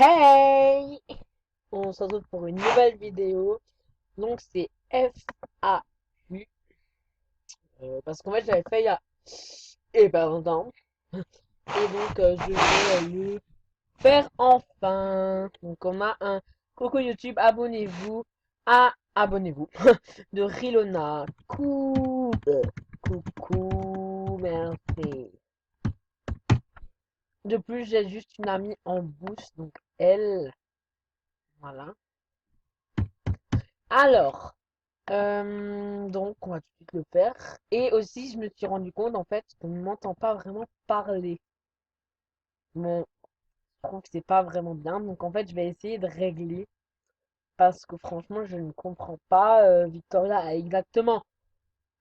Hey! On se retrouve pour une nouvelle vidéo. Donc c'est FAQ. Parce qu'en fait j'avais fait il y a pas longtemps. Et donc je vais le faire enfin. Donc on a un coucou YouTube, abonnez-vous de Rilona. Coucou, merci. De plus j'ai juste une amie en boost, donc elle, voilà. Alors, donc, on va tout de suite le faire. Et aussi, je me suis rendu compte, en fait, qu'on ne m'entend pas vraiment parler. Bon, je trouve que c'est pas vraiment bien. Donc, en fait, je vais essayer de régler. Parce que franchement, je ne comprends pas. Victoria a exactement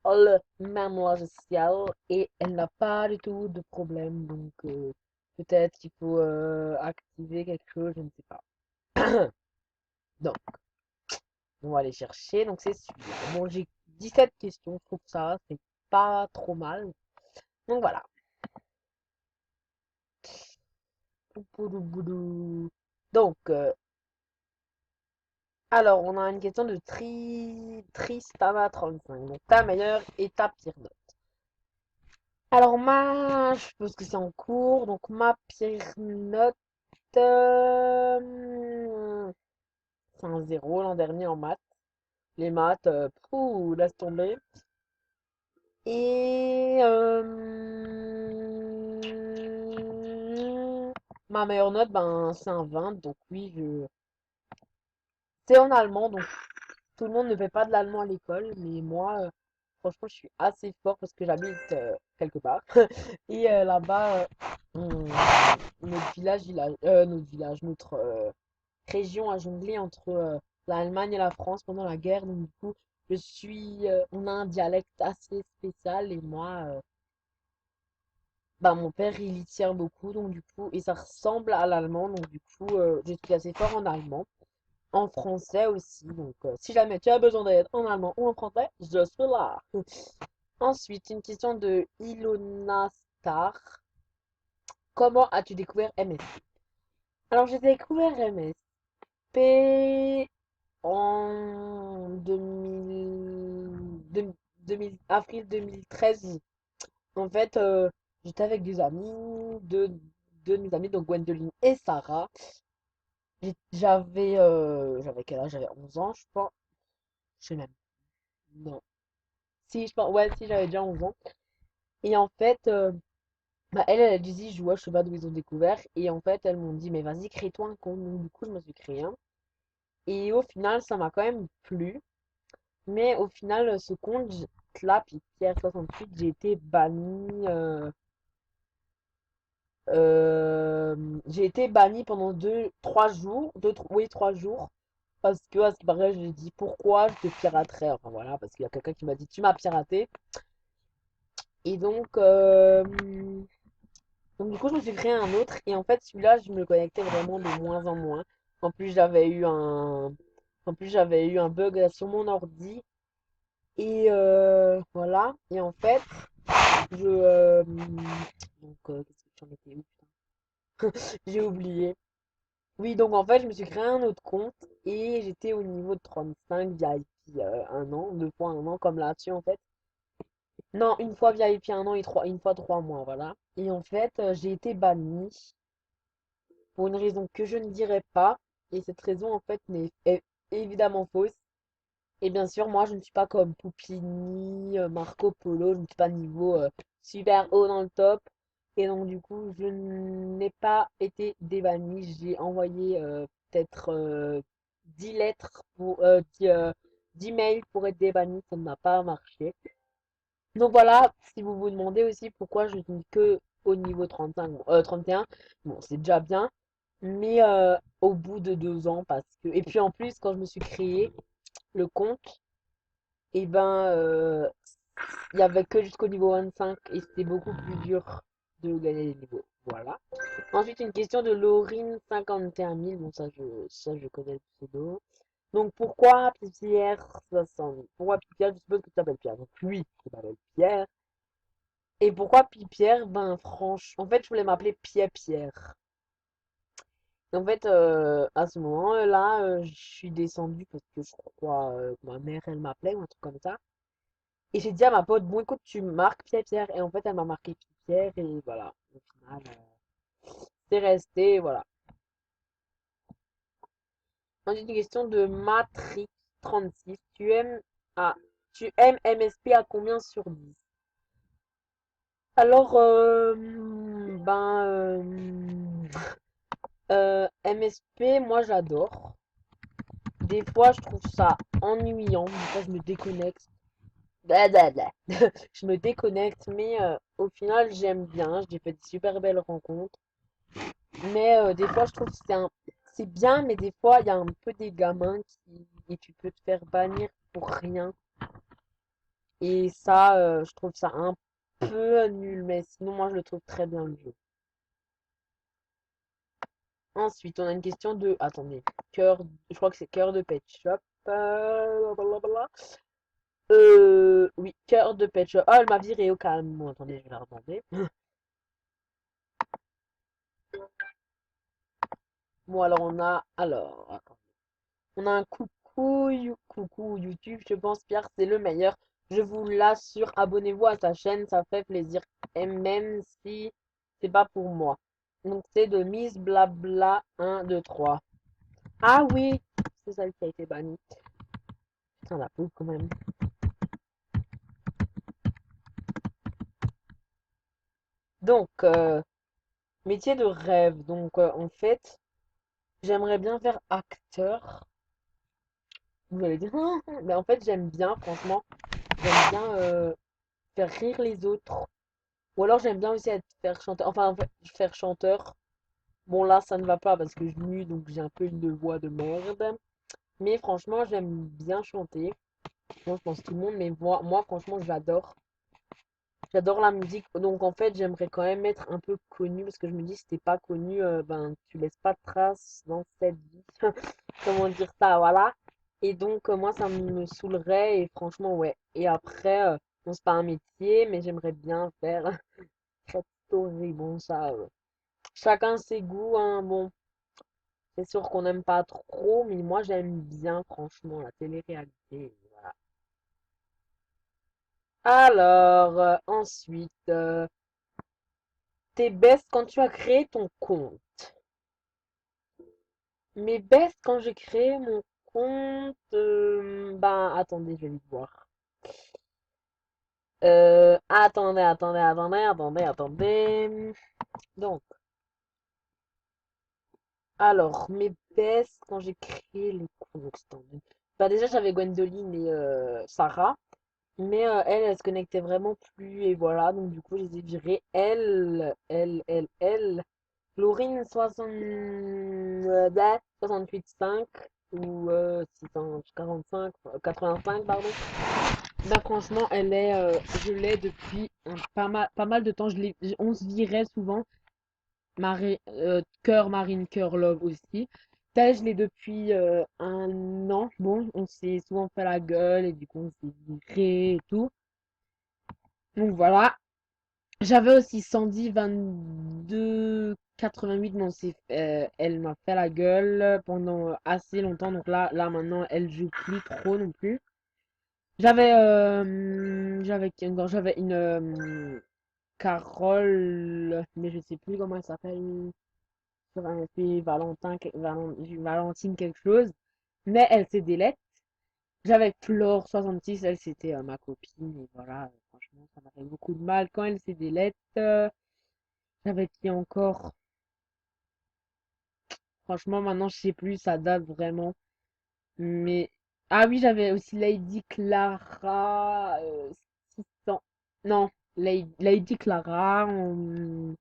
le même logiciel. Et elle n'a pas du tout de problème. Donc, peut-être qu'il faut activer quelque chose, je ne sais pas. Donc, on va aller chercher. Donc, c'est celui-là. Bon, j'ai 17 questions. Je trouve ça, c'est pas trop mal. Donc, voilà. Donc, alors, on a une question de Tristana35. Donc, ta meilleure et ta pire note. Alors, je suppose que c'est en cours. Donc, ma pire note, c'est un 0 l'an dernier en maths. Les maths, laisse tomber. Et ma meilleure note, ben, c'est un 20. Donc, oui, c'est en allemand. Donc, tout le monde ne fait pas de l'allemand à l'école, mais moi, franchement, je suis assez fort parce que j'habite quelque part. Et là-bas, notre région a jonglé entre l'Allemagne et la France pendant la guerre. Donc, du coup, on a un dialecte assez spécial et moi, bah, mon père, il y tient beaucoup. Donc, du coup, et ça ressemble à l'allemand. Donc, du coup, je suis assez fort en allemand. En français aussi. Donc, si jamais tu as besoin d'aide en allemand ou en français, je suis là. Ensuite, une question de Ilona Star. Comment as-tu découvert MSP? Alors, j'ai découvert MSP en avril 2013. En fait, j'étais avec des amis, deux de mes amis, donc Gwendoline et Sarah. J'avais quel âge? J'avais 11 ans, je pense. Je sais même. Non. Si, je pense, ouais, si, j'avais déjà 11 ans. Et en fait, bah, elle disait, je vois, je sais pas d'où ils ont découvert. Et en fait, elles m'ont dit, mais vas-y, crée-toi un compte. Donc, du coup, je me suis créé un. Et au final, ça m'a quand même plu. Mais au final, ce compte, là, puis Pierre68, j'ai été bannie. J'ai été bannie pendant 3 jours. Oui, 3 jours. Parce que, à ce qui paraît, j'ai dit, pourquoi je te piraterais? Enfin, voilà, parce qu'il y a quelqu'un qui m'a dit, tu m'as piraté. Et donc, du coup, je me suis créé un autre. Et en fait, celui-là, je me connectais vraiment de moins en moins. En plus, j'avais eu un, en plus, j'avais eu un bug sur mon ordi. Et voilà. Et en fait, qu'est-ce que j'en étais où, putain? J'ai oublié. Oui, donc en fait, je me suis créé un autre compte. Et j'étais au niveau de 35 VIP un an, 2 fois un an, comme là-dessus, en fait. Non, une fois VIP un an et une fois 3 mois, voilà. Et en fait, j'ai été bannie pour une raison que je ne dirai pas. Et cette raison, en fait, est évidemment fausse. Et bien sûr, moi, je ne suis pas comme Poupini, Marco Polo, je ne suis pas niveau super haut dans le top. Et donc, du coup, je n'ai pas été débannie. J'ai envoyé peut-être 10 lettres 10 mails pour être débannie. Ça ne m'a pas marché. Donc voilà, si vous vous demandez aussi pourquoi je suis que au niveau 35, 31, bon, c'est déjà bien, mais au bout de 2 ans, parce que... Et puis en plus, quand je me suis créé le compte, et ben, il y avait que jusqu'au niveau 25 et c'était beaucoup plus dur de gagner des niveaux. Voilà. Ensuite, une question de Laurine 51 000. Bon, ça, je connais le pseudo. Donc, pourquoi Pierre 60? Pourquoi Pierre? Je suppose que tu t'appelles Pierre. Donc, lui, je m'appelle Pierre. Et pourquoi Pierre? Ben, franchement, en fait, je voulais m'appeler Pierre. En fait, à ce moment-là, je suis descendue parce que je crois que ma mère, elle m'appelait ou un truc comme ça. Et j'ai dit à ma pote, bon, écoute, tu marques Pierre-Pierre. Et en fait, elle m'a marqué Pierre et voilà. Au final, c'est resté, voilà. Ensuite, une question de Matrix 36. Ah, tu aimes MSP à combien sur 10? Alors, MSP, moi j'adore. Des fois, je trouve ça ennuyant. Des fois, je me déconnecte. Blablabla. Je me déconnecte, mais au final, j'aime bien. J'ai fait de super belles rencontres. Mais des fois, je trouve que c'est bien, mais des fois, il y a un peu des gamins qui et tu peux te faire bannir pour rien. Et ça, je trouve ça un peu nul, mais sinon, moi, je le trouve très bien le jeu. Ensuite, on a une question de, attendez, cœur, je crois que c'est cœur de Pet Shop. Blablabla. Oui, cœur de Pet Shop. Ah, elle m'a viré au calme. Bon, attendez, je vais la redemander. Bon, alors attends. On a un coucou YouTube, je pense Pierre, c'est le meilleur. Je vous l'assure, abonnez-vous à sa chaîne, ça fait plaisir. Et même si c'est pas pour moi. Donc c'est de Miss Blabla 1, 2, 3. Ah oui, c'est celle qui a été bannie. Putain, la pauvre quand même. Donc, métier de rêve. Donc, en fait, j'aimerais bien faire acteur. Vous allez dire, ah, mais en fait, j'aime bien, franchement, j'aime bien faire rire les autres. Ou alors j'aime bien aussi être faire chanteur. Enfin, en fait, faire chanteur. Bon, là, ça ne va pas parce que je mue, donc j'ai un peu une voix de merde. Mais franchement, j'aime bien chanter. Moi, je pense tout le monde, mais moi franchement, j'adore. J'adore la musique. Donc, en fait, j'aimerais quand même être un peu connue parce que je me dis, si t'es pas connu, ben, tu laisses pas de traces dans cette vie. Comment dire ça, voilà. Et donc, moi, ça me saoulerait et franchement, ouais. Et après, bon, c'est pas un métier, mais j'aimerais bien faire très story. Bon, ça, chacun ses goûts, hein. Bon, c'est sûr qu'on n'aime pas trop, mais moi j'aime bien franchement la télé-réalité. Voilà. Alors, ensuite, tes best quand tu as créé ton compte. Mes best quand j'ai créé mon compte, ben attendez, je vais vite voir. Attendez. Donc, alors, mes best quand j'ai créé le compte. Donc, bah déjà j'avais Gwendoline et Sarah. Mais elle se connectait vraiment plus et voilà, donc du coup, je les ai virées. Laurine 68,5 ou 645, 85, pardon. Bah franchement, je l'ai depuis pas mal de temps. On se virait souvent. Cœur Marine, Cœur Love aussi. Je l'ai depuis un an. Bon, on s'est souvent fait la gueule et du coup, on s'est viré et tout. Donc voilà. J'avais aussi Sandy 2288, mais elle m'a fait la gueule pendant assez longtemps. Donc là maintenant, elle joue plus trop non plus. J'avais une Carole, mais je sais plus comment elle s'appelle. Sur un SP Valentine quelque chose. Mais elle s'est délète. J'avais Flore 66, elle c'était ma copine. Et voilà, franchement, ça m'a fait beaucoup de mal quand elle s'est délète. J'avais qui encore? Franchement, maintenant, je sais plus, ça date vraiment. Mais. Ah oui, j'avais aussi Lady Clara 600. Non, Lady Clara en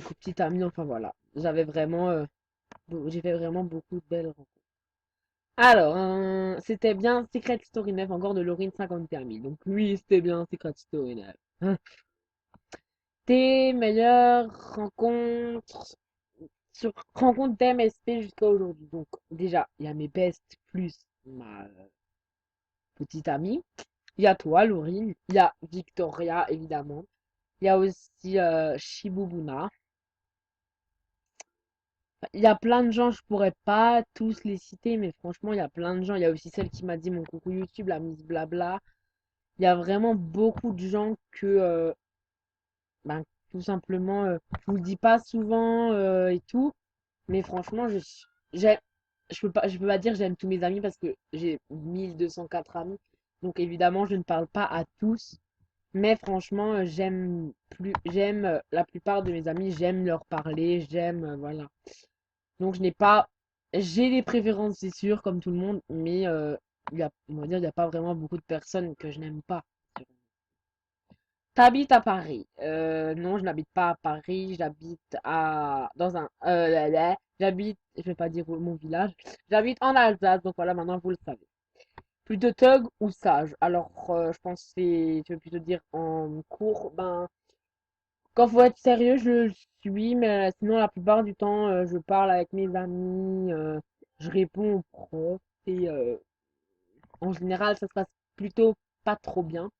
petite amie, enfin voilà. J'ai fait vraiment beaucoup de belles rencontres. Alors, c'était bien Secret Story 9, encore de Laurine 51 000. Donc oui, c'était bien Secret Story 9. Tes meilleures rencontres sur rencontre d'MSP jusqu'à aujourd'hui. Donc, déjà, il y a mes best plus ma petite amie. Il y a toi, Laurine. Il y a Victoria, évidemment. Il y a aussi Shibubuna. Il y a plein de gens, je pourrais pas tous les citer, mais franchement, il y a plein de gens. Il y a aussi celle qui m'a dit mon coucou YouTube, la Miss Blabla. Il y a vraiment beaucoup de gens que, ben, tout simplement, je vous le dis pas souvent et tout, mais franchement, j'aime, je peux pas dire j'aime tous mes amis parce que j'ai 1204 amis. Donc évidemment, je ne parle pas à tous, mais franchement, j'aime la plupart de mes amis, j'aime leur parler, voilà. Donc je n'ai pas, j'ai des préférences, c'est sûr, comme tout le monde, mais on va dire, il n'y a pas vraiment beaucoup de personnes que je n'aime pas. T'habites à Paris? Non, je n'habite pas à Paris, j'habite dans j'habite, je vais pas dire mon village, j'habite en Alsace, donc voilà, maintenant vous le savez. Plutôt thug ou sage? Alors, je pense que je vais plutôt dire en cours, ben, quand faut être sérieux, je le suis, mais sinon, la plupart du temps, je parle avec mes amis, je réponds aux profs, et en général, ça se passe plutôt pas trop bien,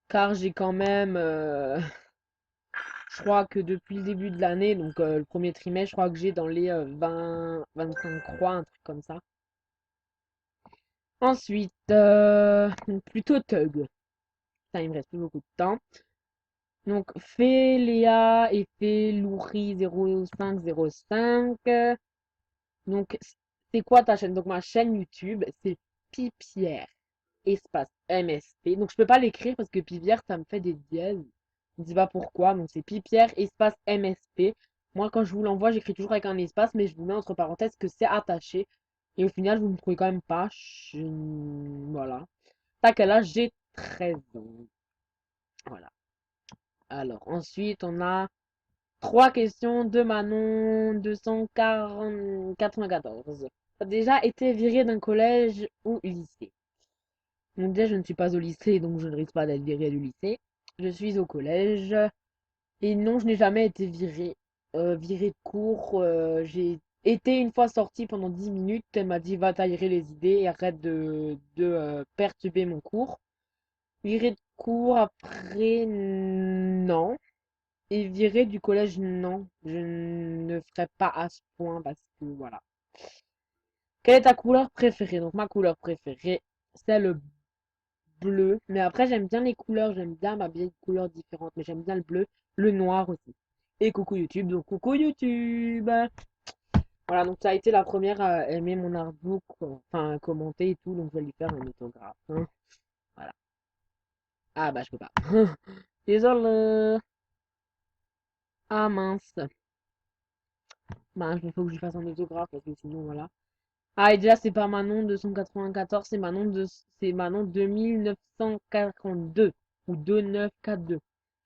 car j'ai quand même, je crois que depuis le début de l'année, donc le premier trimestre, je crois que j'ai dans les 25 croix, un truc comme ça. Ensuite, donc plutôt Tug. Ça, il me reste plus beaucoup de temps. Donc, Féléa et Féloury 0505. Donc, c'est quoi ta chaîne? Donc, ma chaîne YouTube, c'est Pipière, espace MSP. Donc, je peux pas l'écrire parce que Pipière, ça me fait des dièses. Je ne sais pas pourquoi. Donc, c'est Pipière, espace MSP. Moi, quand je vous l'envoie, j'écris toujours avec un espace, mais je vous mets entre parenthèses que c'est attaché. Et au final, vous ne me trouvez quand même pas. Voilà. T'as quel âge? J'ai 13 ans. Voilà. Alors, ensuite, on a trois questions de Manon 294. T'as déjà été viré d'un collège ou lycée? Donc déjà, je ne suis pas au lycée, donc je ne risque pas d'être viré du lycée. Je suis au collège. Et non, je n'ai jamais été viré. Viré de cours. J'ai été une fois sortie pendant 10 minutes. Elle m'a dit, va t'aérer les idées et arrête de perturber mon cours. Viré de cours après, non. Et viré du collège, non. Je ne ferai pas à ce point parce que voilà. Quelle est ta couleur préférée? Donc ma couleur préférée, c'est le bleu. Mais après, j'aime bien les couleurs, j'aime bien m'habiller de couleurs différentes. Mais j'aime bien le bleu, le noir aussi. Et coucou YouTube, donc coucou YouTube. Voilà, donc ça a été la première à aimer mon artbook, enfin à commenter et tout, donc je vais lui faire un autographe, hein. Voilà. Ah bah je peux pas. Désolé. Ah mince. Bah il faut que je lui fasse un autographe parce que sinon voilà. Ah et déjà c'est pas Manon 294, c'est Manon 2942 ou 2942.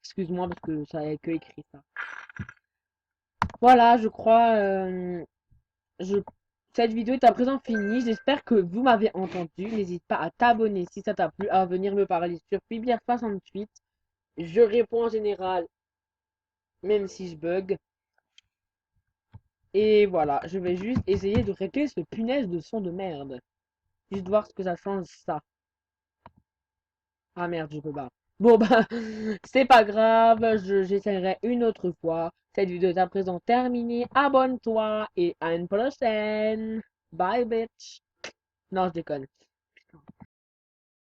Excuse-moi parce que ça avait que écrit ça. Voilà, je crois je cette vidéo est à présent finie. J'espère que vous m'avez entendu. N'hésite pas à t'abonner si ça t'a plu, à venir me parler sur Pibière68. Je réponds en général, même si je bug. Et voilà, je vais juste essayer de régler ce punaise de son de merde. Juste voir ce que ça change ça. Ah merde, je peux pas. Bon bah, c'est pas grave, j'essaierai une autre fois. Cette vidéo est à présent terminée. Abonne-toi et à une prochaine. Bye bitch. Non, je déconne.